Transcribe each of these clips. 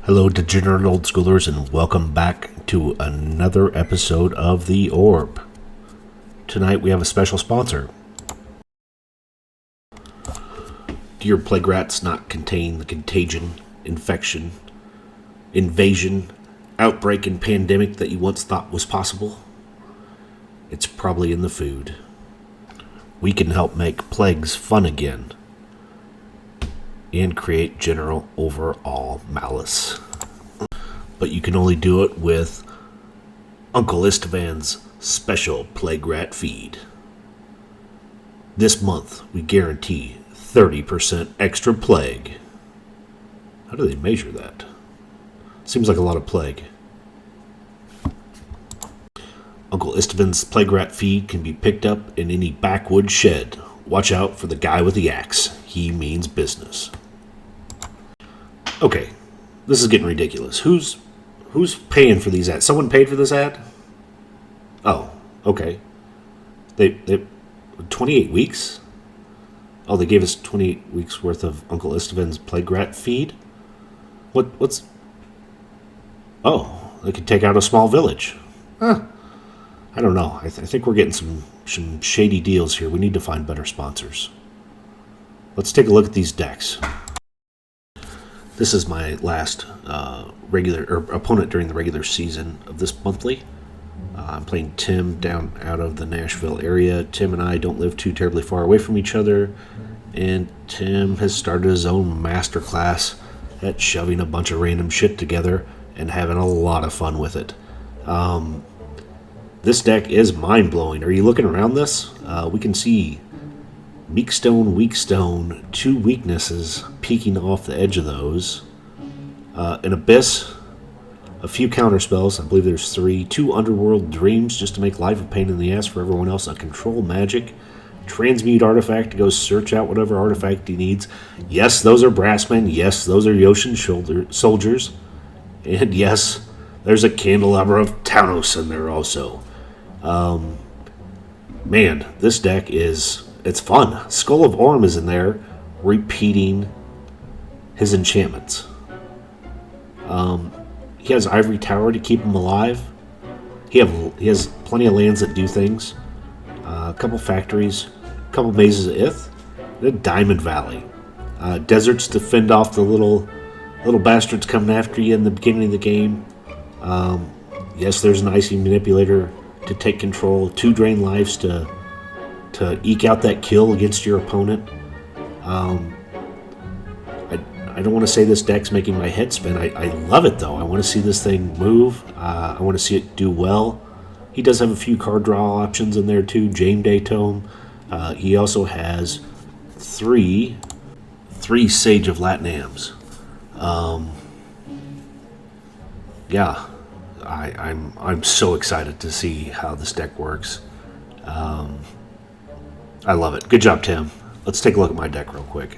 Hello, degenerate old schoolers, and welcome back to another episode of The Orb. Tonight we have a special sponsor. Do your plague rats not contain the contagion, infection, invasion, outbreak, and pandemic that you once thought was possible? It's probably in the food. We can help make plagues fun again and create general overall malice. But you can only do it with Uncle Istvan's special plague rat feed. This month, we guarantee 30% extra plague. How do they measure that? Seems like a lot of plague. Uncle Istvan's plague rat feed can be picked up in any backwoods shed. Watch out for the guy with the axe. He means business. Okay, this is getting ridiculous. Who's paying for these ads? Someone paid for this ad? Oh, okay. They 28 weeks? Oh, they gave us 28 weeks worth of Uncle Istvan's plague rat feed? What's... Oh, they could take out a small village. Huh. I don't know. I think we're getting some shady deals here. We need to find better sponsors. Let's take a look at these decks. This is my last opponent during the regular season of this monthly. I'm playing Tim down out of the Nashville area. Tim and I don't live too terribly far away from each other, and Tim has started his own masterclass at shoving a bunch of random shit together and having a lot of fun with it. This deck is mind-blowing. Are you looking around this? We can see weak stone, two weaknesses peeking off the edge of those. An abyss, a few counter spells, I believe there's 3, 2 underworld dreams just to make life a pain in the ass for everyone else, a control magic, transmute artifact to go search out whatever artifact he needs. Yes, those are brassmen. Yes, those are Yoshin soldiers. And yes, there's a candelabra of Tanos in there also. Man, this deck it's fun. Skull of Orm is in there, repeating his enchantments. He has Ivory Tower to keep him alive. He has plenty of lands that do things. A couple factories, a couple mazes of Ith, and a Diamond Valley. Deserts to fend off the little bastards coming after you in the beginning of the game. Yes, there's an Icy Manipulator to take control. 2 drain lives to eke out that kill against your opponent. I don't want to say this deck's making my head spin. I love it, though. I want to see this thing move. I want to see it do well. He does have a few card draw options in there, too. Jame Day Tome. He also has 3 Sage of Latnams. Yeah, I'm so excited to see how this deck works. I love it. Good job, Tim. Let's take a look at my deck real quick.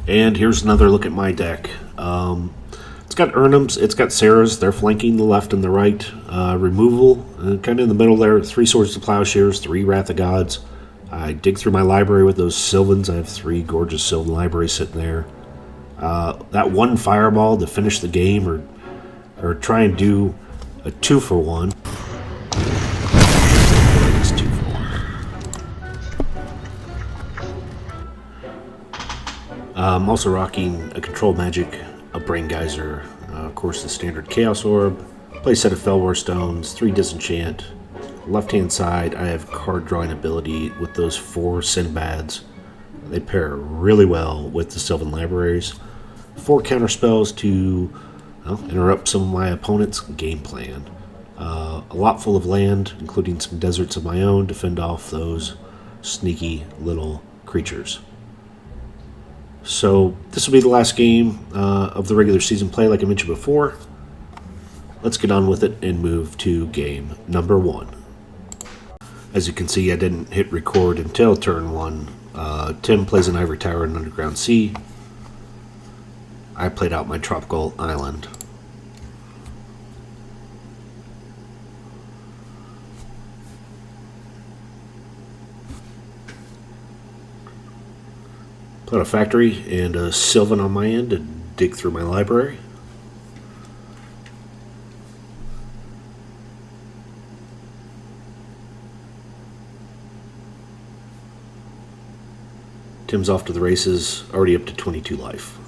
And here's another look at my deck. It's got Erhnams, it's got Sarahs. They're flanking the left and the right. Removal, kind of in the middle there. 3 Swords to Plowshares, 3 Wrath of Gods. I dig through my library with those Sylvans. I have 3 gorgeous Sylvan libraries sitting there. That 1 Fireball to finish the game or try and do a 2-for-1. It's 2-for-1. I'm also rocking a Control Magic, a Brain Geyser, of course the standard Chaos Orb, play set of Fellwar Stones, 3 Disenchant. Left hand side, I have card drawing ability with those 4 Sinbads. They pair really well with the Sylvan Libraries. 4 counter spells to interrupt some of my opponent's game plan. A lot full of land, including some deserts of my own to fend off those sneaky little creatures. So this will be the last game of the regular season play, like I mentioned before. Let's get on with it and move to game number 1. As you can see, I didn't hit record until turn 1. Tim plays an Ivory Tower and Underground Sea. I played out my Tropical Island. Put a factory and a Sylvan on my end to dig through my library. Tim's off to the races, already up to 22 life.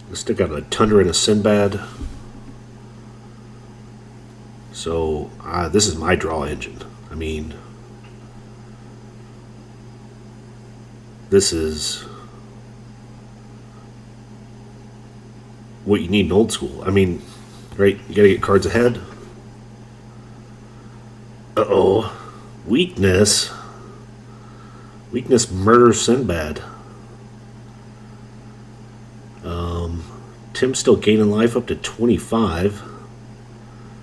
Let's stick out a Tundra and a Sinbad. So this is my draw engine. I mean, this is what you need in old school. I mean, right? You gotta get cards ahead. Uh-oh. Weakness. Weakness murders Sinbad. Tim's still gaining life up to 25.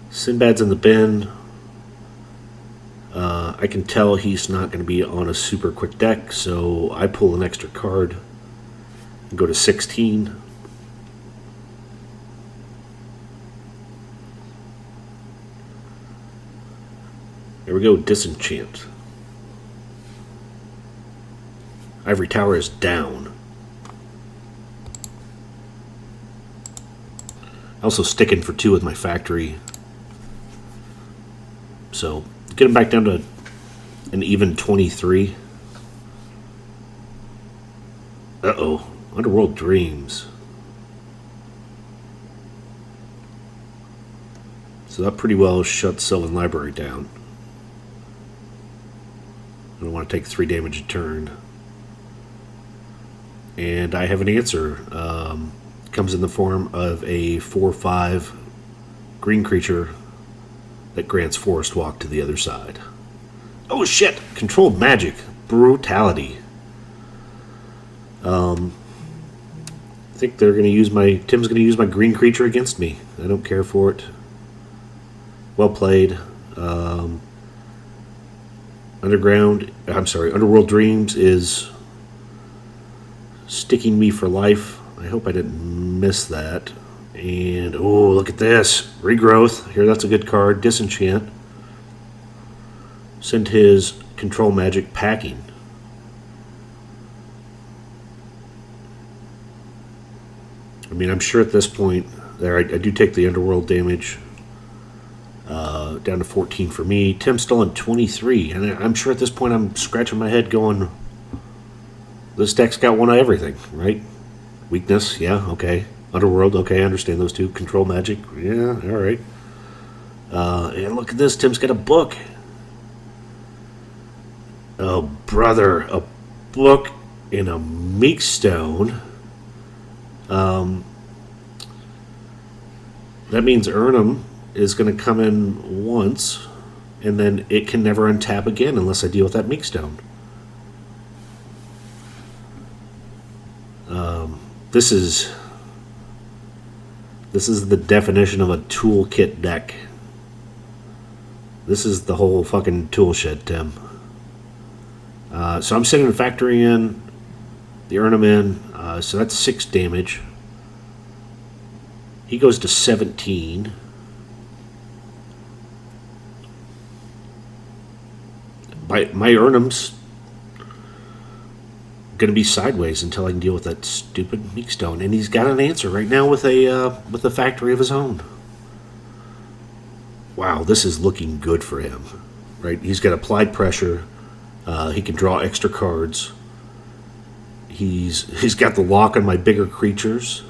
Sinbad's in the bin. I can tell he's not going to be on a super quick deck, so I pull an extra card and go to 16. There we go, Disenchant. Ivory Tower is down. Also sticking for 2 with my factory. So get him back down to an even 23. Uh-oh. Underworld Dreams. So that pretty well shuts Sylvan Library down. I don't want to take 3 damage a turn. And I have an answer. Comes in the form of a 4/5 green creature that grants Forest Walk to the other side. Oh shit! Controlled Magic. Brutality. I think they're going to use Tim's going to use my green creature against me. I don't care for it. Well played. Underworld Dreams is sticking me for life. I hope I didn't miss that. And, oh, look at this. Regrowth. Here, that's a good card. Disenchant. Send his Control Magic packing. I mean, I'm sure at this point, there I do take the Underworld damage. Down to 14 for me. Tim's still on 23. And I'm sure at this point I'm scratching my head going, this deck's got one of everything, right? Weakness, yeah, okay. Underworld, okay, I understand those two. Control Magic, yeah, alright. And look at this, Tim's got a book. Oh, brother, a book in a Meekstone. That means Erhnam is going to come in once, and then it can never untap again unless I deal with that Meekstone. This is the definition of a toolkit deck. This is the whole fucking tool shed, Tim. So I'm sending a factory in, the Erhnam in, so that's 6 damage. He goes to 17. My Erhnam's going to be sideways until I can deal with that stupid Meekstone, and he's got an answer right now with a factory of his own. Wow, this is looking good for him, right? He's got applied pressure. He can draw extra cards. He's got the lock on my bigger creatures,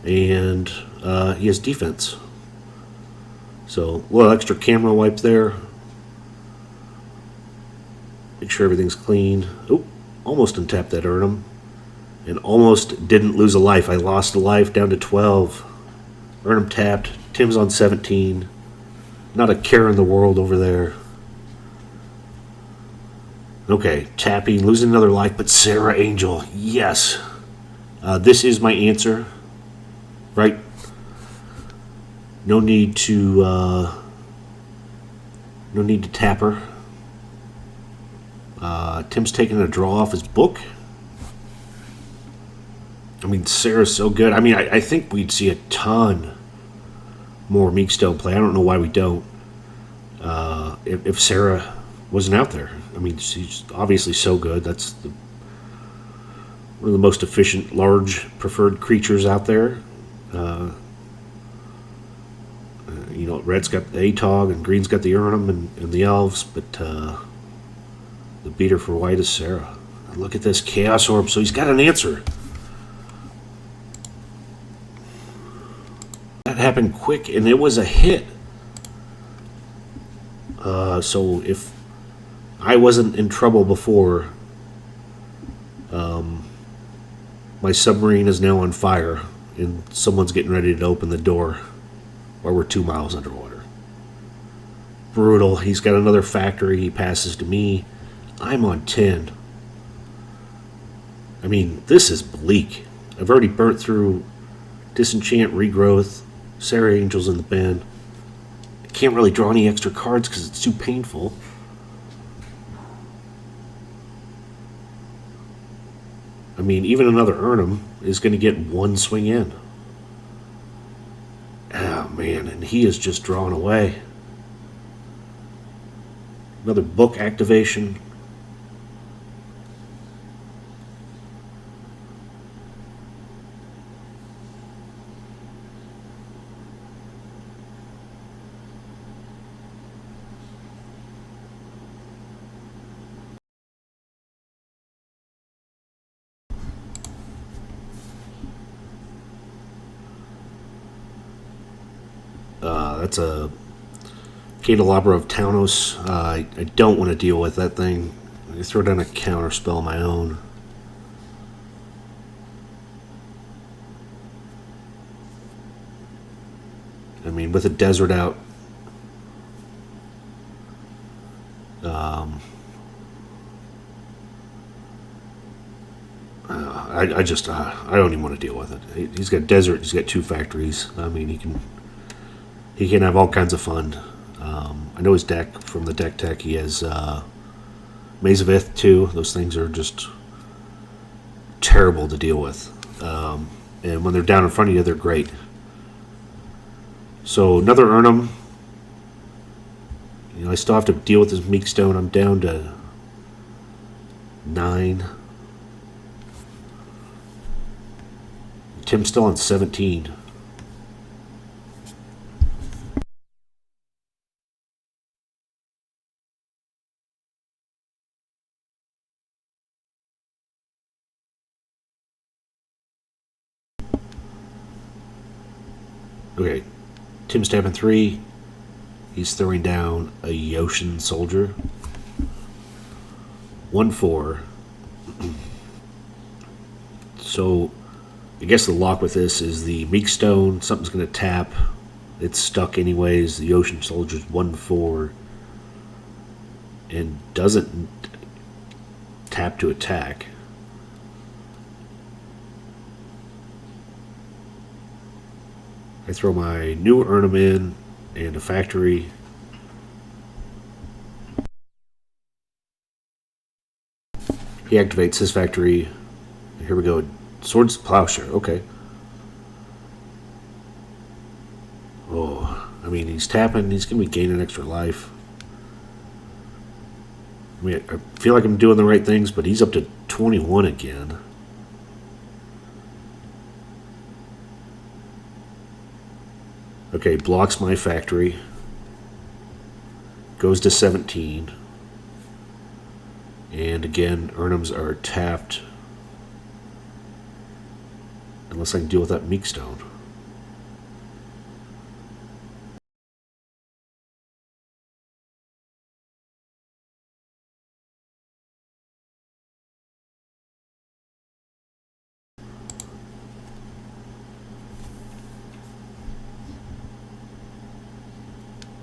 and he has defense. So a little extra camera wipe there. Make sure everything's clean. Oh. Almost untapped that Erhnam. And almost didn't lose a life. I lost a life down to 12. Erhnam tapped. Tim's on 17. Not a care in the world over there. Okay, tapping, losing another life, but Sarah Angel. Yes. This is my answer. Right? No need to tap her. Tim's taking a draw off his book. I mean, Sarah's so good. I mean, I think we'd see a ton more Meekstone play. I don't know why we don't. If Sarah wasn't out there. I mean, she's obviously so good. That's one of the most efficient, large, preferred creatures out there. You know, red's got the ATOG and green's got the Erhnam and the elves, but the beater for white is Sarah. And look at this Chaos Orb, so he's got an answer. That happened quick, and it was a hit. So if I wasn't in trouble before, my submarine is now on fire, and someone's getting ready to open the door while we're 2 miles underwater. Brutal. He's got another factory. He passes to me. I'm on 10. I mean, this is bleak. I've already burnt through Disenchant, Regrowth, Sarah Angel's in the bin. I can't really draw any extra cards because it's too painful. I mean, even another Erhnam is going to get one swing in. Oh, man, and he is just drawn away. Another book activation. That's a Candelabra of Taunos. I don't want to deal with that thing. I throw down a counter spell of my own. I mean, with a desert out, I don't even want to deal with it. He's got desert. He's got 2 factories. I mean, he can have all kinds of fun. I know his deck from the deck tech. He has Maze of Ith too. Those things are just terrible to deal with. And when they're down in front of you, they're great. So another Erhnam. You know, I still have to deal with this Meekstone. I'm down to 9. Tim's still on 17. Okay, Tim's tapping 3. He's throwing down a Yoshin Soldier. 1/4. So, I guess the lock with this is the Meekstone. Something's going to tap. It's stuck anyways. The Ocean Soldier's 1/4. And doesn't tap to attack. I throw my new Erhnam in and a factory. He activates his factory. Here we go. Swords to Plowshare. Okay. Oh, I mean, he's tapping. He's going to be gaining extra life. I mean, I feel like I'm doing the right things, but he's up to 21 again. Okay, blocks my factory. Goes to 17. And again, Erhnams are tapped. Unless I can deal with that Meekstone.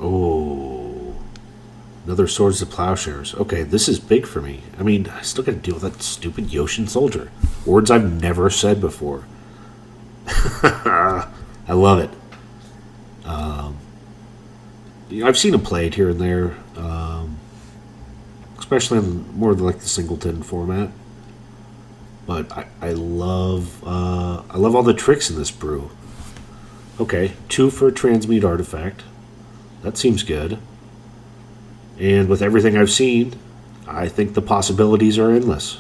Oh. Another Swords to Plowshares. Okay, this is big for me. I mean, I still got to deal with that stupid Yoshin Soldier. Words I've never said before. I love it. I've seen him played here and there, especially in more like the singleton format. But I love all the tricks in this brew. Okay, 2 for a Transmute Artifact. That seems good. And with everything I've seen, I think the possibilities are endless.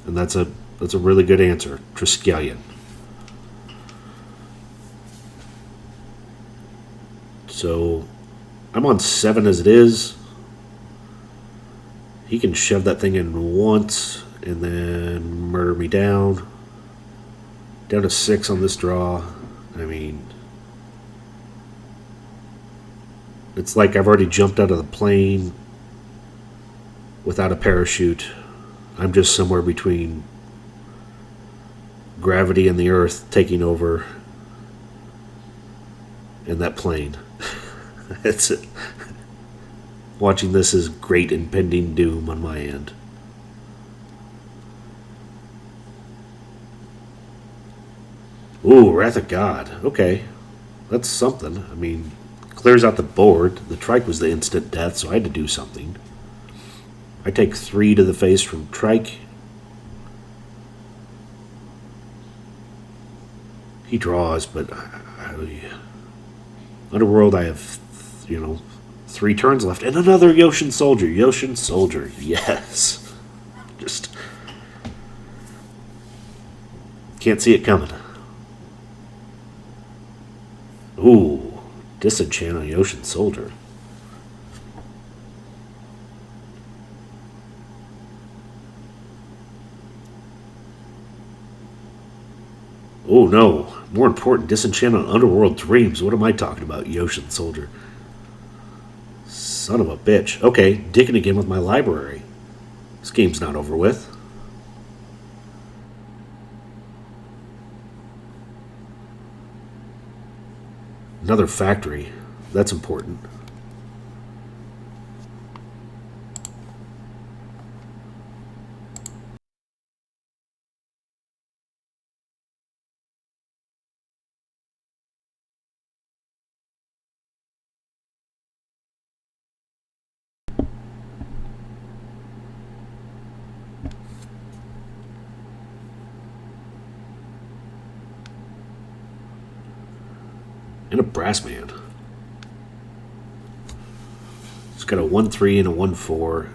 And that's a That's a really good answer. Triskelion. So, I'm on 7 as it is. He can shove that thing in once and then murder me down. Down to 6 on this draw. I mean, it's like I've already jumped out of the plane without a parachute. I'm just somewhere between gravity and the earth taking over and that plane. It's watching this is great impending doom on my end. Ooh, Wrath of God. Okay. That's something. I mean, clears out the board. The trike was the instant death, so I had to do something. I take 3 to the face from trike. He draws, but Underworld, I have, 3 turns left. And another Yoshin Soldier. Yoshin Soldier. Yes. Just can't see it coming. Ooh, disenchant on Yoshin Soldier. Oh no, more important, disenchant on Underworld Dreams. What am I talking about, Yoshin Soldier? Son of a bitch. Okay, digging again with my library. This game's not over with. Another factory. That's important. And a brass man. It's got a 1-3 and a 1-4.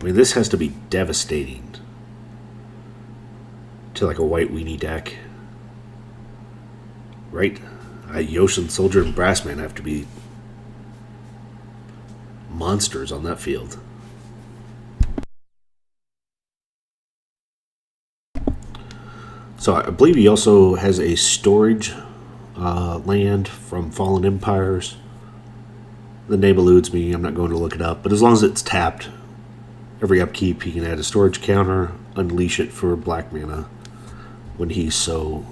I mean, this has to be devastating to like a white weenie deck. Right? Yoshin Soldier and Brassman have to be monsters on that field. So I believe he also has a storage land from Fallen Empires. The name eludes me. I'm not going to look it up. But as long as it's tapped, every upkeep he can add a storage counter, unleash it for black mana when he so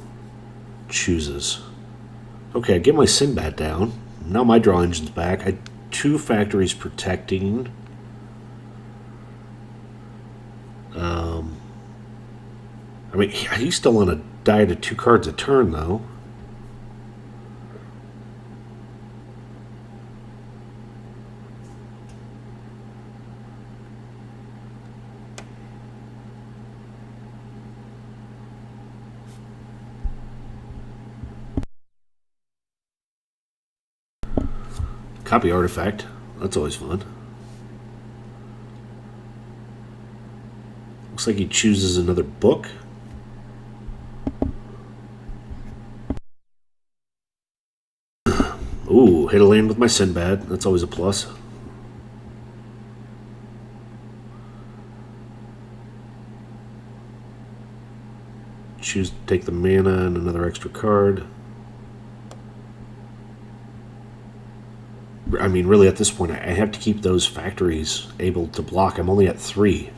chooses. Okay, I get my Sinbad down. Now my draw engine's back. I had 2 factories protecting. I mean, he's still on a diet of 2 cards a turn, though. Copy artifact. That's always fun. Looks like he chooses another book. Ooh, hit a land with my Sinbad. That's always a plus. Choose to take the mana and another extra card. I mean, really, at this point, I have to keep those factories able to block. I'm only at 3.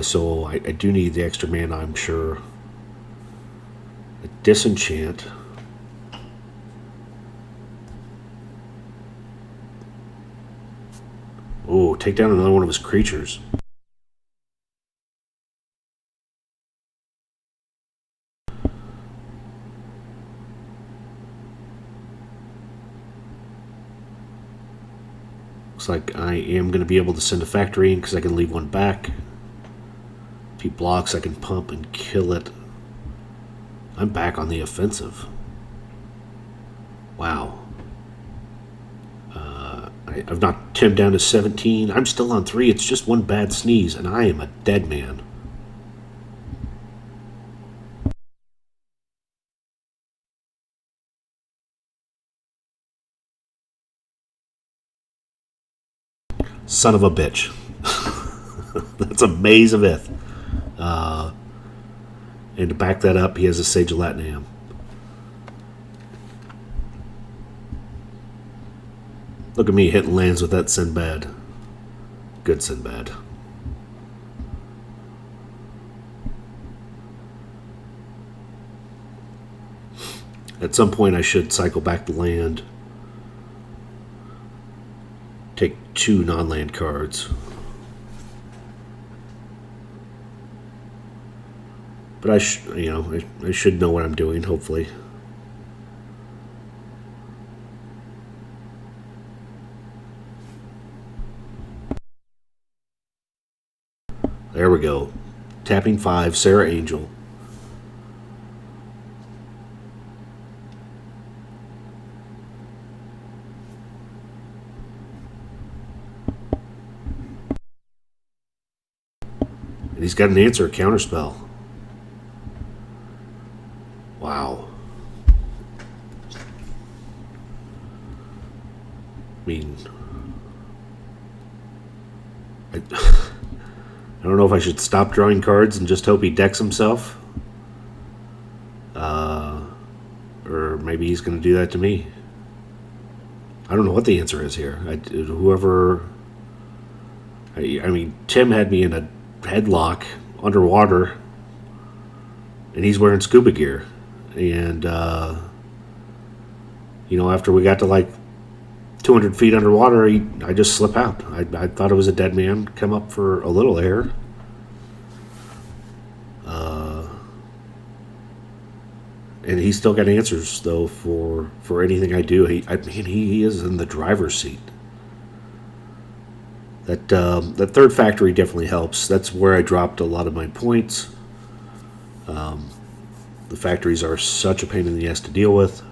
So I do need the extra mana, I'm sure. A disenchant. Oh, take down another one of his creatures. Looks like I am going to be able to send a factory in because I can leave one back. If he blocks, I can pump and kill it. I'm back on the offensive. Wow. I've knocked Tim down to 17. I'm still on 3. It's just one bad sneeze, and I am a dead man. Son of a bitch. That's a maze of Ith. And to back that up, he has a Sage of Latinam. Look at me hitting lands with that Sinbad. Good Sinbad. At some point, I should cycle back the land. Take 2 non-land cards. But I should know what I'm doing, hopefully. There we go. Tapping 5, Sarah Angel. And he's got an answer, a counterspell. Wow. I mean, I don't know if I should stop drawing cards and just hope he decks himself. Or maybe he's going to do that to me. I don't know what the answer is here. I mean, Tim had me in a headlock underwater, and he's wearing scuba gear. And, after we got to like 200 feet underwater, I just slip out. I thought it was a dead man, come up for a little air. And he's still got answers, though, for anything I do. He is in the driver's seat. That third factory definitely helps. That's where I dropped a lot of my points. The factories are such a pain in the ass to deal with.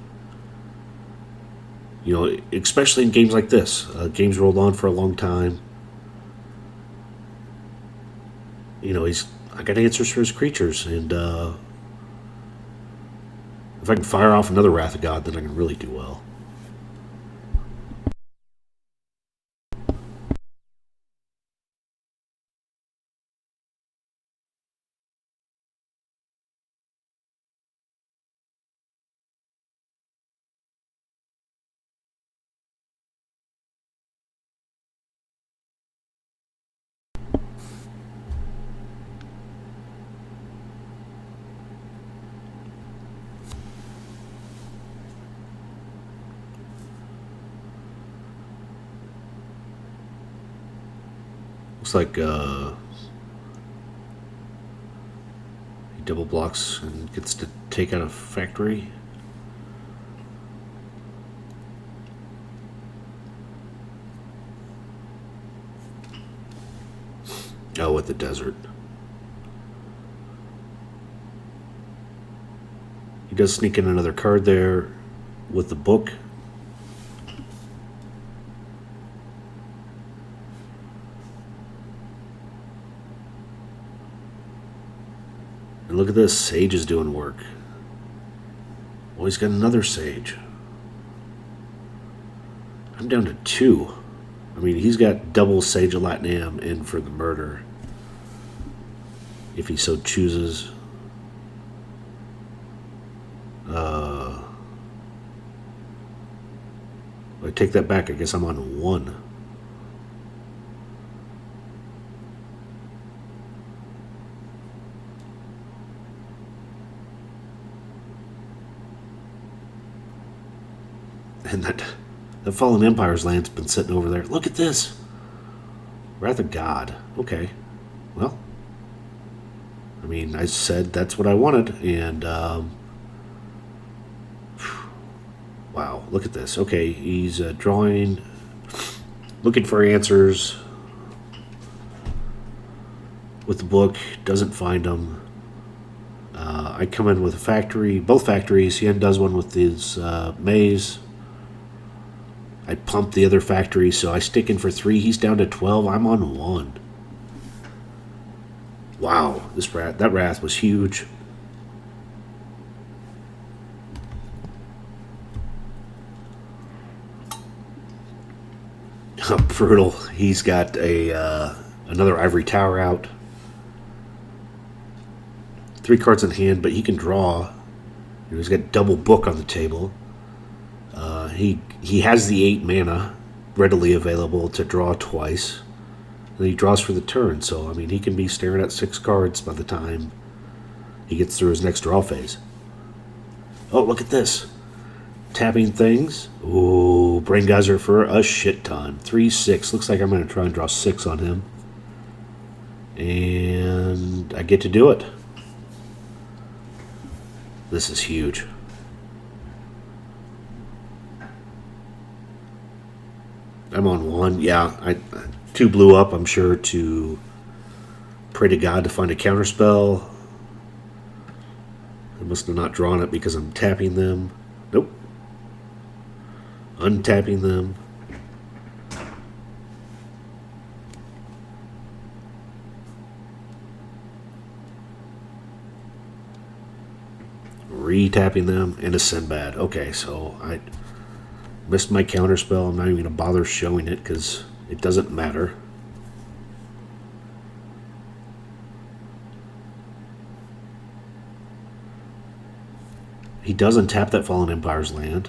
Especially in games like this. Games rolled on for a long time. I got answers for his creatures, and if I can fire off another Wrath of God, then I can really do well. Looks like he double blocks and gets to take out a factory. Oh, with the desert. He does sneak in another card there with the book. And look at this, Sage is doing work. Oh, he's got another Sage. I'm down to 2. I mean, he's got double Sage of Latinam in for the murder, if he so chooses. I take that back. I guess I'm on 1. And that Fallen Empire's land's been sitting over there. Look at this. Wrath of God. Okay. Well, I mean, I said that's what I wanted, and wow, look at this. Okay, he's drawing, looking for answers with the book, doesn't find them. I come in with a factory, both factories. He undoes one with his maze. I pumped the other factory, so I stick in for 3. He's down to 12. I'm on 1. Wow, that wrath was huge. Brutal. He's got another ivory tower out. 3 cards in hand, but he can draw. He's got double book on the table. He has the 8 mana readily available to draw twice. And he draws for the turn, so I mean he can be staring at 6 cards by the time he gets through his next draw phase. Oh, look at this. Tapping things. Ooh, Brain Geyser for a shit ton. 3/6. Looks like I'm going to try and draw 6 on him. And I get to do it. This is huge. I'm on 1. Yeah, 2 blew up, I'm sure, to pray to God to find a counterspell. I must have not drawn it because I'm tapping them. Nope. Untapping them. Re-tapping them, and a Sinbad. Okay, so I missed my counterspell. I'm not even going to bother showing it because it doesn't matter. He does untap that Fallen Empire's land.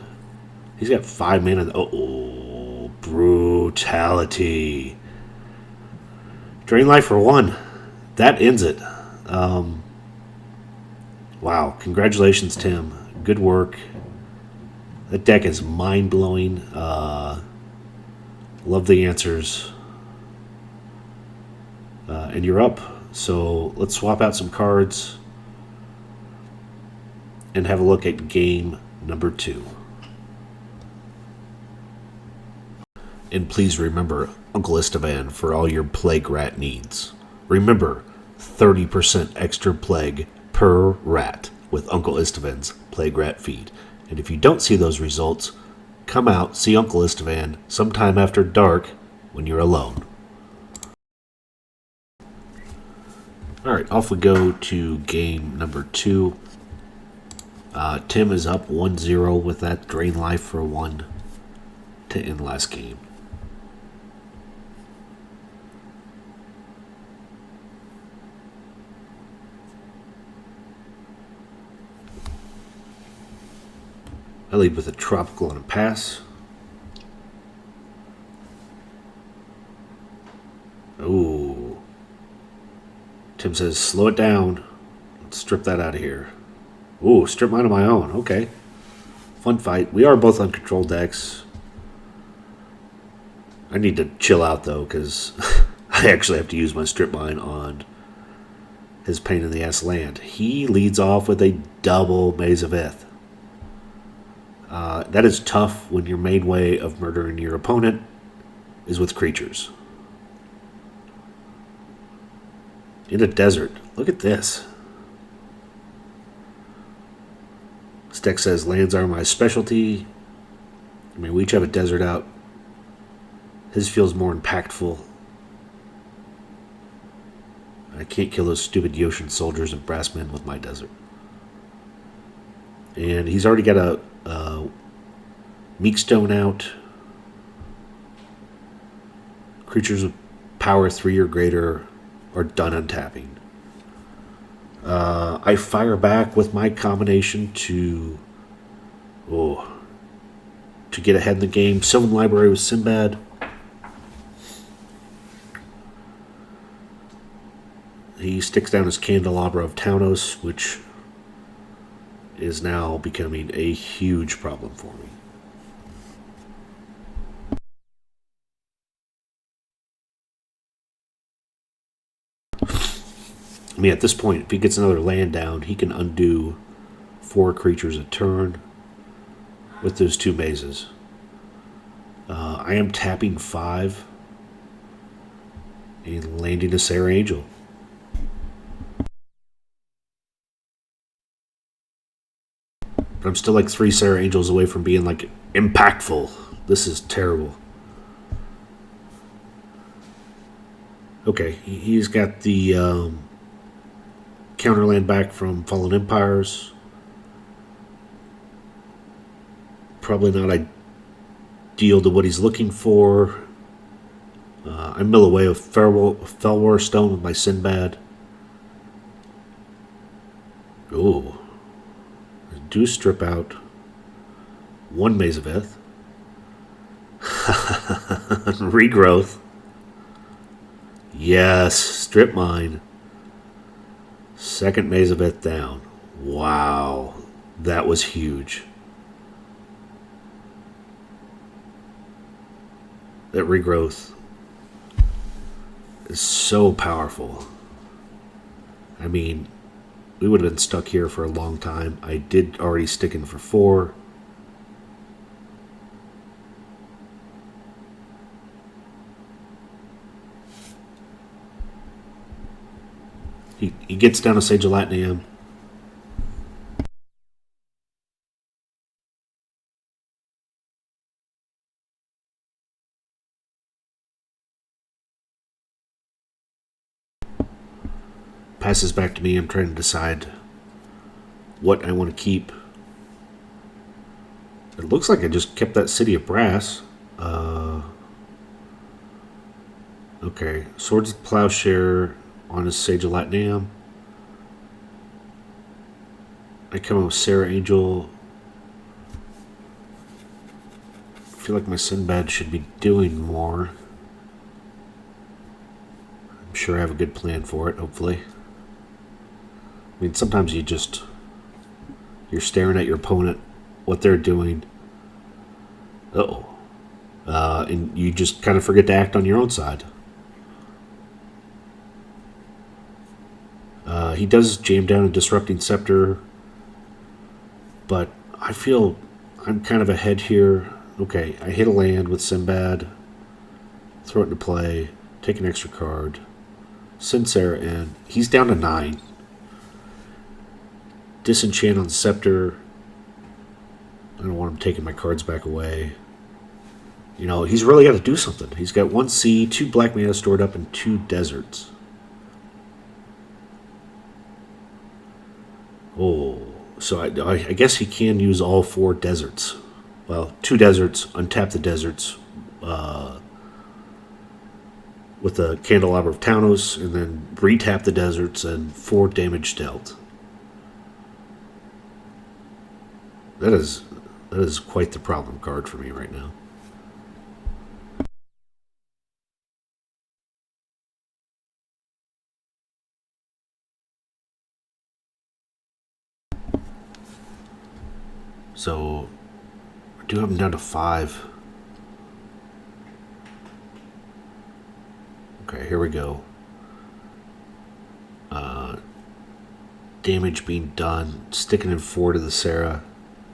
He's got 5 mana. Oh, brutality. Drain life for 1. That ends it. Wow. Congratulations, Tim. Good work. That deck is mind-blowing. Love the answers. And you're up. So let's swap out some cards and have a look at game number 2. And please remember Uncle Istvan for all your plague rat needs. Remember, 30% extra plague per rat with Uncle Istvan's plague rat feed. And if you don't see those results, come out, see Uncle Istvan sometime after dark when you're alone. Alright, off we go to game number 2. Tim is up 1-0 with that drain life for 1 to end last game. I lead with a tropical and a pass. Ooh. Tim says, slow it down. Let's strip that out of here. Ooh, strip mine of my own. Okay. Fun fight. We are both on control decks. I need to chill out, though, because I actually have to use my strip mine on his pain in the ass land. He leads off with a double Maze of Ith. That is tough when your main way of murdering your opponent is with creatures. In a desert. Look at this. This deck says lands are my specialty. I mean, we each have a desert out. His feels more impactful. I can't kill those stupid Yoshin soldiers and brassmen with my desert. And he's already got a Meekstone out. Creatures with power 3 or greater are done untapping. I fire back with my combination to get ahead in the game. Sylvan Library with Sinbad. He sticks down his Candelabra of Taunos, which is now becoming a huge problem for me. I mean, at this point, if he gets another land down, he can undo 4 creatures a turn with those 2 mazes. I am tapping 5 and landing a Sarah Angel. But I'm still like 3 Sarah Angels away from being like impactful. this is terrible. Okay, he's got the counterland back from Fallen Empires. Probably not ideal to what he's looking for. I mill away a Felwar Stone with my Sinbad. Ooh. I do strip out one Maze of Ith. Regrowth. Yes, strip mine. Second Maze of Ith down. Wow. That was huge. That regrowth is so powerful. I mean, we would have been stuck here for a long time. I did already stick in for 4. He gets down to Sage of Latnium. Passes back to me. I'm trying to decide what I want to keep. It looks like I just kept that City of Brass. Okay. Swords of Plowshare on his Sage of Latnium. I come up with Sarah Angel. I feel like my Sinbad should be doing more. I'm sure I have a good plan for it, hopefully. I mean, sometimes you're staring at your opponent, what they're doing. Uh-oh. And you just kind of forget to act on your own side. He does jam down a Disrupting Scepter, but I feel I'm kind of ahead here. Okay, I hit a land with Sinbad, throw it into play, take an extra card, send Sarah in. He's down to 9. Disenchant on Scepter. I don't want him taking my cards back away. You know, he's really got to do something. He's got 1 sea, 2 black mana stored up, and 2 deserts. Oh, so I guess he can use all 4 deserts. Well, 2 deserts, untap the deserts with the Candelabra of Taunos, and then retap the deserts and 4 damage dealt. That is quite the problem card for me right now. So, I do have him down to 5. Okay, here we go. Damage being done. Sticking in 4 to the Sarah.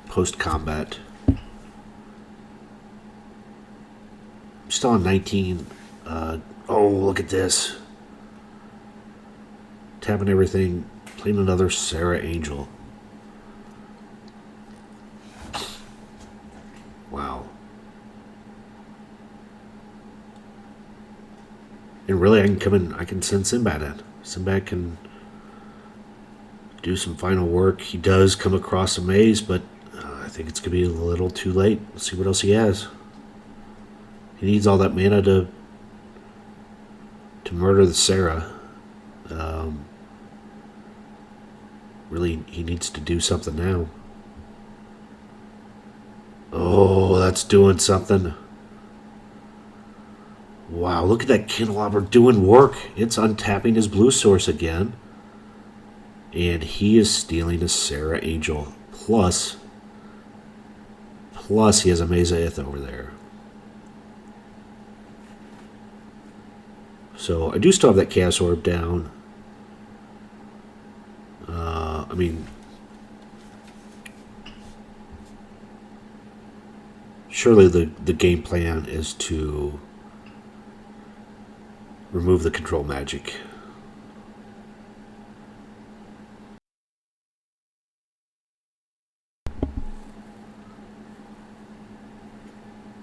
Post-combat. I'm still on 19. Oh, look at this. Tapping everything. Playing another Sarah Angel. Wow. And really, I can come in. I can send Sinbad in. Sinbad can do some final work. He does come across a maze, but I think it's going to be a little too late. Let's see what else he has. He needs all that mana to murder the Sarah. Really, he needs to do something now. Oh, that's doing something. Wow, look at that Candelabra doing work. It's untapping his blue source again. And he is stealing a Sarah Angel. Plus he has a Mesa Ith over there. So I do still have that Chaos Orb down. I mean, surely the game plan is to remove the control magic.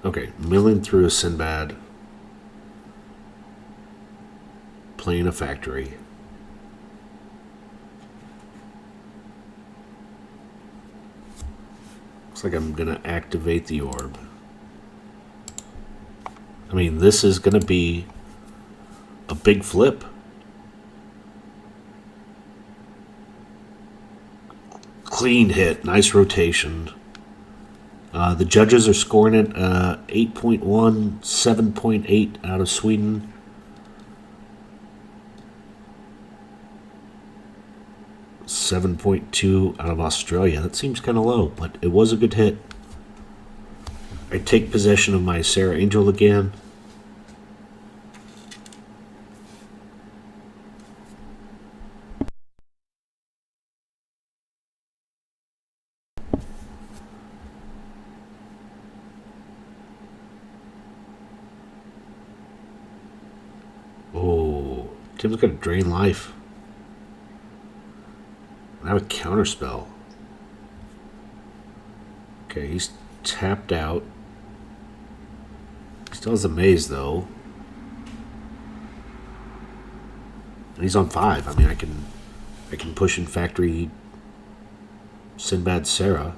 Okay, milling through a Sinbad. Playing a factory. Looks like I'm gonna activate the orb. I mean, this is gonna be a big flip. Clean hit, nice rotation. The judges are scoring it 8.1, 7.8 out of Sweden. .2 out of Australia. That seems kind of low, but it was a good hit. I take possession of my Sarah Angel again. Oh, Tim's got to drain life. I have a counter spell. Okay, he's tapped out. He still has a maze though. And he's on 5. I mean, I can push in factory Sinbad Sarah.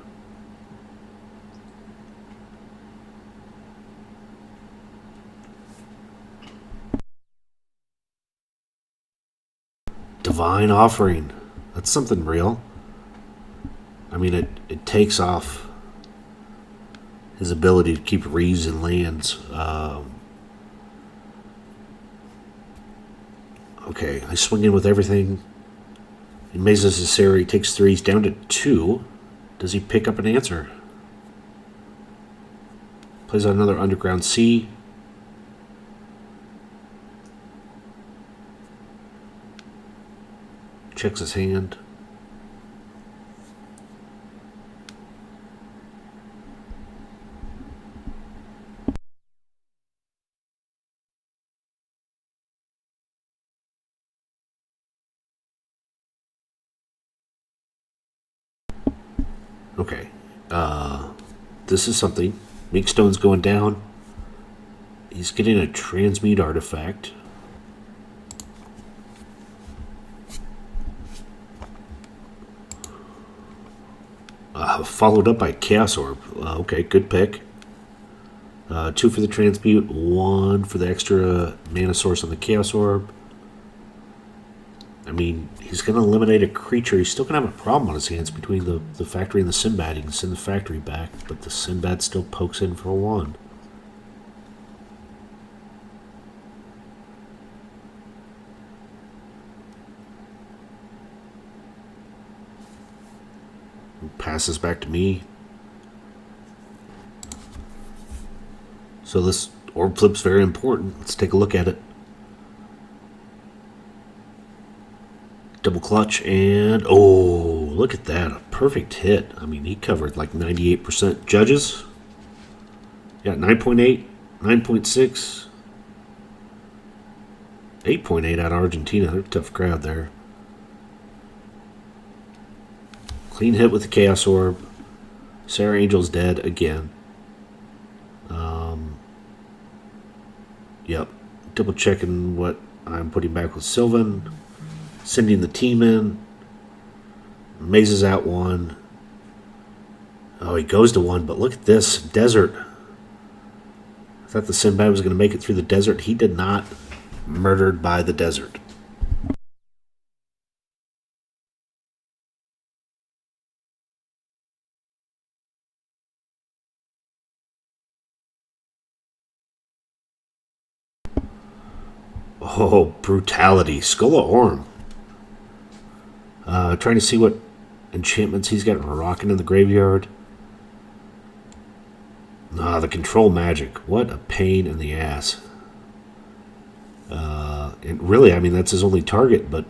Divine Offering. That's something real. I mean, it takes off his ability to keep reaves and lands. Okay, I swing in with everything. He mazes his Sarah. He takes 3. He's down to 2. Does he pick up an answer? Plays on another Underground Sea. Checks his hand. Okay. This is something. Meekstone's going down. He's getting a transmute artifact. Followed up by Chaos Orb. Okay, good pick. 2 for the transmute, 1 for the extra mana source on the Chaos Orb. I mean, he's going to eliminate a creature. He's still going to have a problem on his hands between the factory and the Sinbad. He can send the factory back, but the Sinbad still pokes in for 1. Passes back to me. So this orb flip's very important. Let's take a look at it. Double clutch and oh, look at that. A perfect hit. I mean, he covered like 98%. Judges. Yeah, 9.8, 9.6, 8.8 out of Argentina. They're a tough crowd there. Clean hit with the Chaos Orb. Sarah Angel's dead again. Yep. Double checking what I'm putting back with Sylvan. Sending the team in. Mazes out 1. Oh, he goes to 1, but look at this. Desert. I thought the Sinbad was going to make it through the desert. He did not. Murdered by the desert. Oh, brutality. Skull of Orm. Trying to see what enchantments he's got rocking in the graveyard. The control magic. What a pain in the ass. And really, I mean, that's his only target, but,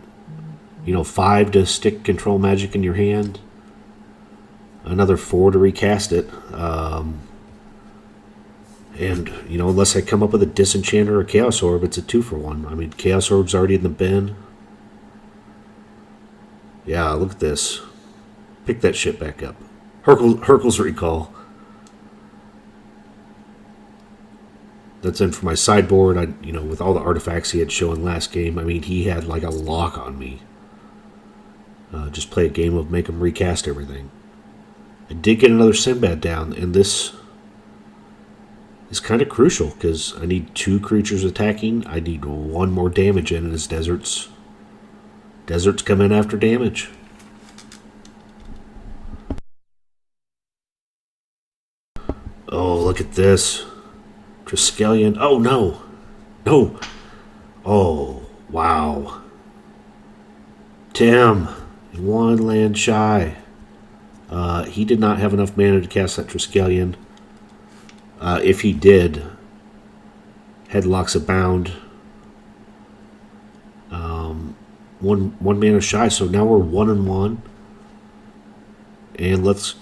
5 to stick control magic in your hand. Another 4 to recast it. And, unless I come up with a Disenchanter or a Chaos Orb, it's a 2-for-1. I mean, Chaos Orb's already in the bin. Yeah, look at this. Pick that shit back up. Hercule's Recall. That's in for my sideboard. With all the artifacts he had shown last game, I mean, he had like a lock on me. Just play a game of make him recast everything. I did get another Sinbad down, and this is kind of crucial because I need 2 creatures attacking. I need 1 more damage in his deserts. Deserts come in after damage. Oh, look at this. Triskelion. Oh, no. No. Oh, wow. Tim. 1 land shy. He did not have enough mana to cast that Triskelion. If he did, Headlocks abound. One mana shy, so now we're 1-1. And let's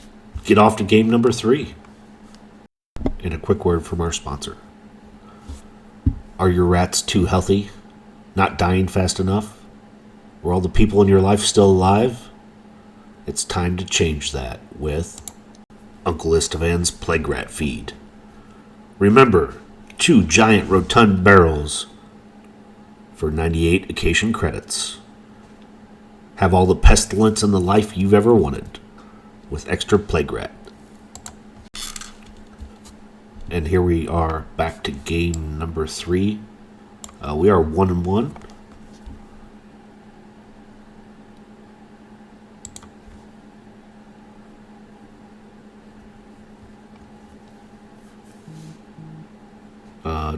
get off to game number 3. And a quick word from our sponsor. Are your rats too healthy? Not dying fast enough? Were all the people in your life still alive? It's time to change that with Uncle Istvan's Plague Rat Feed. Remember, 2 giant rotund barrels for 98 occasion credits. Have all the pestilence and the life you've ever wanted with extra Plague Rat. And here we are back to game number 3. We are 1-1.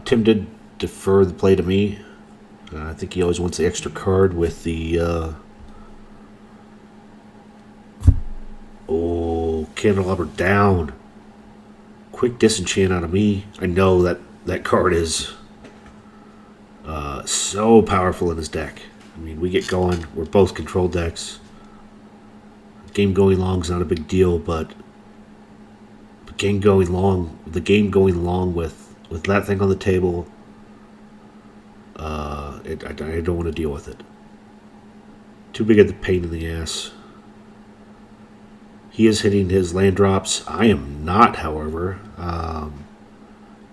Tim did defer the play to me. I think he always wants the extra card with the... Oh, Candelabra down. Quick disenchant out of me. I know that card is so powerful in his deck. I mean, we get going. We're both control decks. Game going long is not a big deal, but the game going long with that thing on the table, I don't want to deal with it. Too big of the pain in the ass. He is hitting his land drops. I am not, however.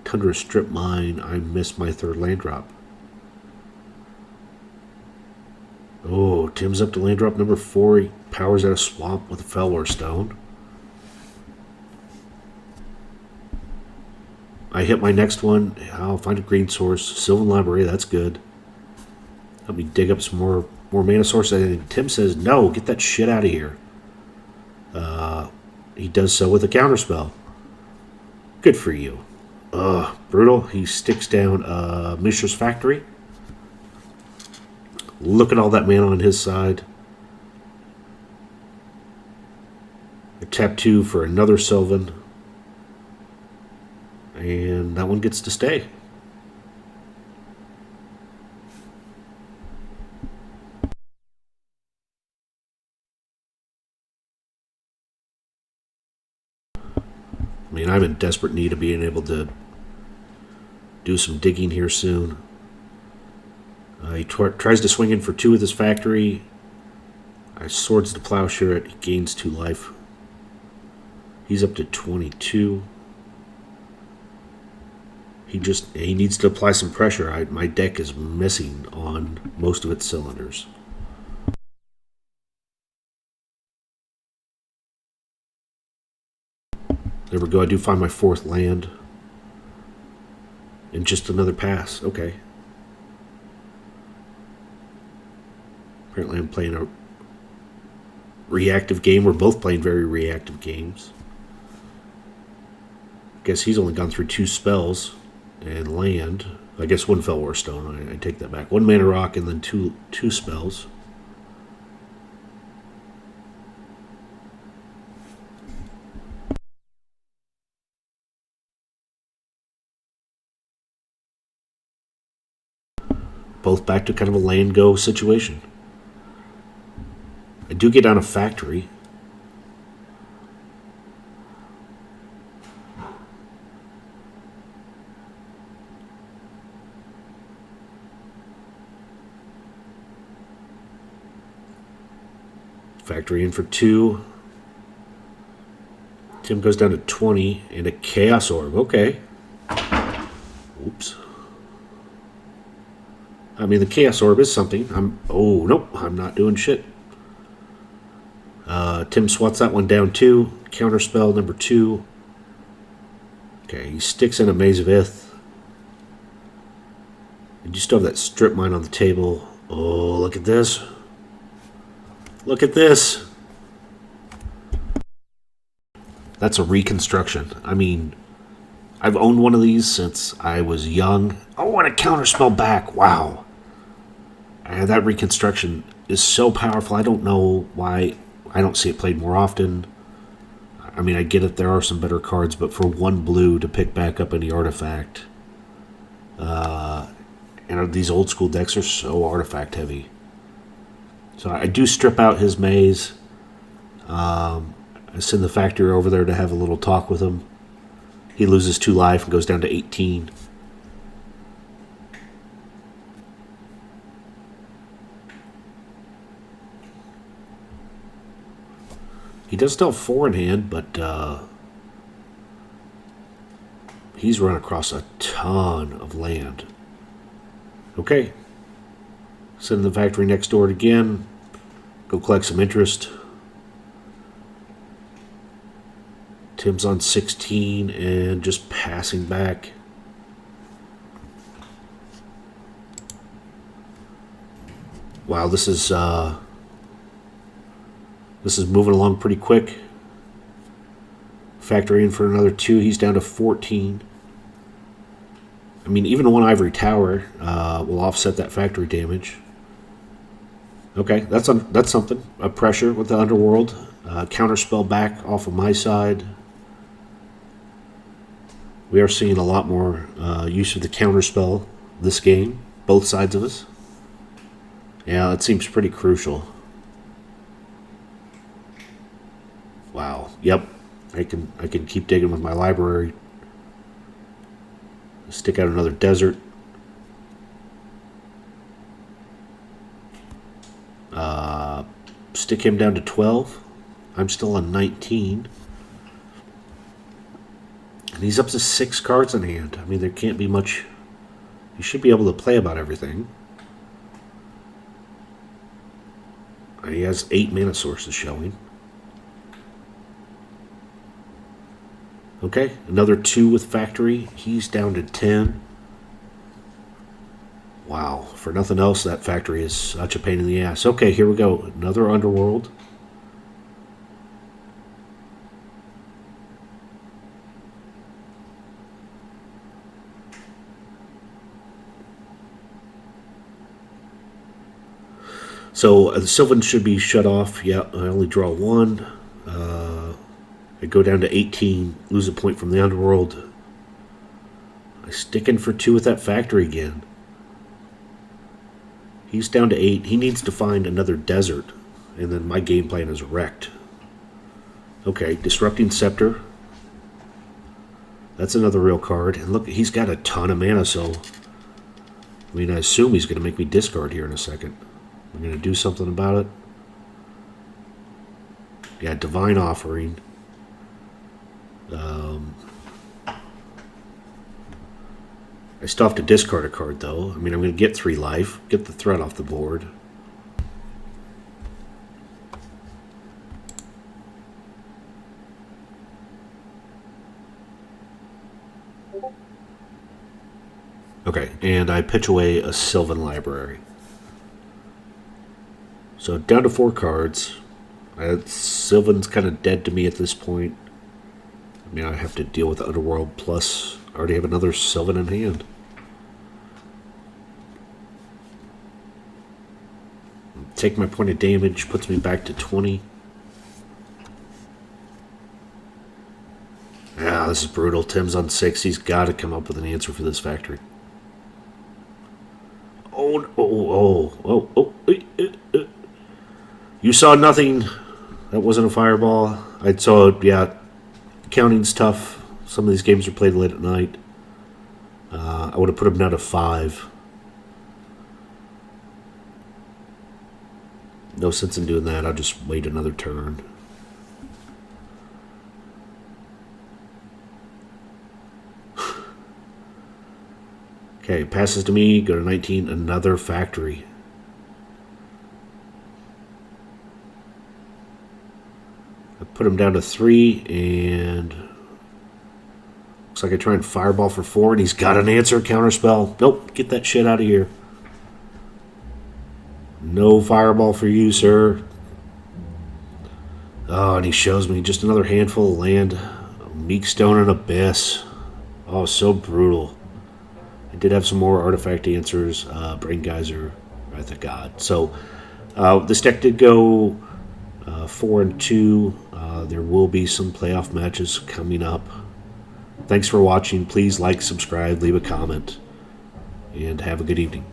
Tundra Strip Mine. I missed my 3rd land drop. Oh, Tim's up to land drop number 4. He powers out a swamp with a Fellwar Stone. I hit my next one. I'll find a green source. Sylvan Library, that's good. Help me dig up some more mana sources. And Tim says, no, get that shit out of here. He does so with a counterspell. Good for you. Brutal. He sticks down Mishra's Factory. Look at all that mana on his side. I tap 2 for another Sylvan. And that one gets to stay. I mean, I'm in desperate need of being able to do some digging here soon. He tries to swing in for 2 with his factory. I swords the plowshare. He gains 2 life. He's up to 22. He needs to apply some pressure. My deck is missing on most of its cylinders. There we go. I do find my 4th land. And just another pass. Okay. Apparently I'm playing a reactive game. We're both playing very reactive games. Guess he's only gone through 2 spells and land. I guess 1 Fellwar Stone. I take that back. 1 mana rock and then two spells. Both back to kind of a land go situation. I do get down a factory. Factory in for 2. Tim goes down to 20 and a Chaos Orb. Okay. Oops. I mean, the Chaos Orb is something. Oh, nope. I'm not doing shit. Tim swats that one down too. Counterspell number 2. Okay, he sticks in a Maze of Ith. And you still have that strip mine on the table. Oh, look at this. Look at this. That's a reconstruction. I mean, I've owned one of these since I was young. Oh, and a counterspell back. Wow. And that reconstruction is so powerful. I don't know why I don't see it played more often. I mean, I get it, there are some better cards, but for 1 blue to pick back up any artifact, and these old school decks are so artifact heavy. So I do strip out his maze. I send the factory over there to have a little talk with him. He loses 2 life and goes down to 18. He does still have 4 in hand, but he's run across a ton of land. Okay. Send the factory next door again. Go collect some interest. Tim's on 16 and just passing back. Wow, this is moving along pretty quick. Factory in for another 2. He's down to 14. I mean, even 1 ivory tower will offset that factory damage. Okay, that's something. A pressure with the underworld. Counterspell back off of my side. We are seeing a lot more use of the counterspell this game. Both sides of us. Yeah, it seems pretty crucial. Wow. Yep. I can keep digging with my library. Stick out another desert. Stick him down to 12. I'm still on 19. And he's up to 6 cards in hand. I mean, there can't be much. You should be able to play about everything. He has 8 mana sources showing. Okay, another 2 with factory. He's down to 10. Wow, for nothing else, that factory is such a pain in the ass. Okay, here we go. Another underworld. So the Sylvan should be shut off. Yeah, I only draw 1. I go down to 18, lose a point from the underworld. I stick in for 2 with that factory again. He's down to 8. He needs to find another desert, and then my game plan is wrecked. Okay, Disrupting Scepter. That's another real card. And look, he's got a ton of mana, so I mean, I assume he's going to make me discard here in a second. I'm going to do something about it. Yeah, Divine Offering. I still have to discard a card, though. I mean, I'm going to get 3 life, get the threat off the board. Okay, and I pitch away a Sylvan Library. So down to 4 cards. Sylvan's kind of dead to me at this point. I mean, I have to deal with the Underworld, plus I already have another Sylvan in hand. Take my point of damage, puts me back to 20. Ah, this is brutal. Tim's on 6. He's got to come up with an answer for this factory. You saw nothing. That wasn't a fireball. I saw, yeah, counting's tough. Some of these games are played late at night. I would have put him down to 5. No sense in doing that. I'll just wait another turn. Okay, passes to me. Go to 19. Another factory. I put him down to 3, and looks like I try and fireball for 4, and he's got an answer counterspell. Nope, get that shit out of here. No fireball for you, sir. Oh, and he shows me just another handful of land. Meekstone and Abyss. Oh, so brutal. I did have some more artifact answers. Brain Geyser, Wrath of God. So this deck did go 4-2. There will be some playoff matches coming up. Thanks for watching. Please like, subscribe, leave a comment, and have a good evening.